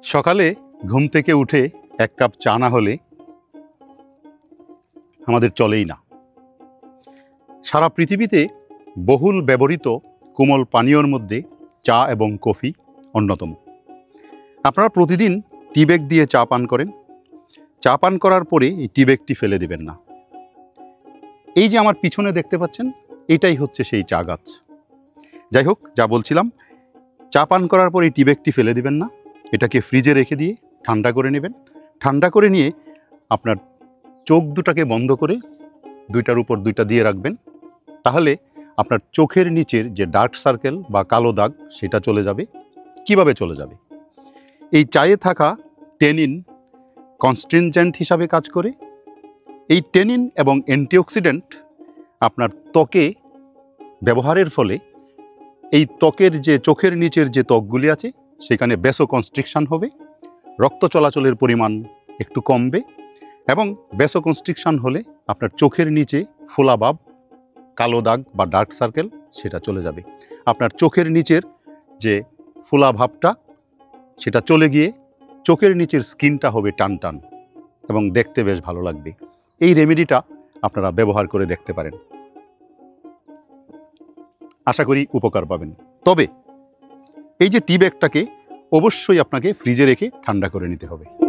সকালে ঘুম থেকে উঠে এক কাপ চা না হলে আমাদের চলেই না। সারা পৃথিবীতে বহুল ব্যবহৃত কোমল পানীয়র মধ্যে চা এবং কফি অন্যতম। আপনারা প্রতিদিন টি ব্যাগ দিয়ে চা পান করেন। চা পান করার পরে এই টি ব্যাগটি ফেলে দেবেন না। এই যে আমার পিছনে দেখতে পাচ্ছেন, এটাই হচ্ছে সেই চা গাছ। যাই হোক, যা বলছিলাম, চা পান করার পরে এই টি ব্যাগটি ফেলে দিবেন না। এটাকে ফ্রিজে রেখে দিয়ে ঠান্ডা করে নেবেন। ঠান্ডা করে নিয়ে আপনার চোখ দুটাকে বন্ধ করে দুইটার উপর দুইটা দিয়ে রাখবেন। তাহলে আপনার চোখের নিচের যে ডার্ক সার্কেল বা কালো দাগ সেটা চলে যাবে। কিভাবে চলে যাবে? এই চায়ে থাকা টেনিন কনস্ট্রিনজেন্ট হিসাবে কাজ করে। এই টেনিন এবং অ্যান্টিঅক্সিডেন্ট আপনার ত্বকে ব্যবহারের ফলে এই ত্বকের যে চোখের নিচের যে ত্বকগুলি আছে সেখানে ভ্যাসোকনস্ট্রিকশন হবে, রক্ত চলাচলের পরিমাণ একটু কমবে এবং ভ্যাসোকনস্ট্রিকশন হলে আপনার চোখের নিচে ফোলাভাব, কালো দাগ বা ডার্ক সার্কেল সেটা চলে যাবে। আপনার চোখের নিচের যে ফোলাভাবটা সেটা চলে গিয়ে চোখের নিচের স্কিনটা হবে টান টান এবং দেখতে বেশ ভালো লাগবে। এই রেমেডিটা আপনারা ব্যবহার করে দেখতে পারেন। আশা করি উপকার পাবেন। তবে এই যে টি ব্যাগটাকে অবশ্যই আপনাকে ফ্রিজে রেখে ঠান্ডা করে নিতে হবে।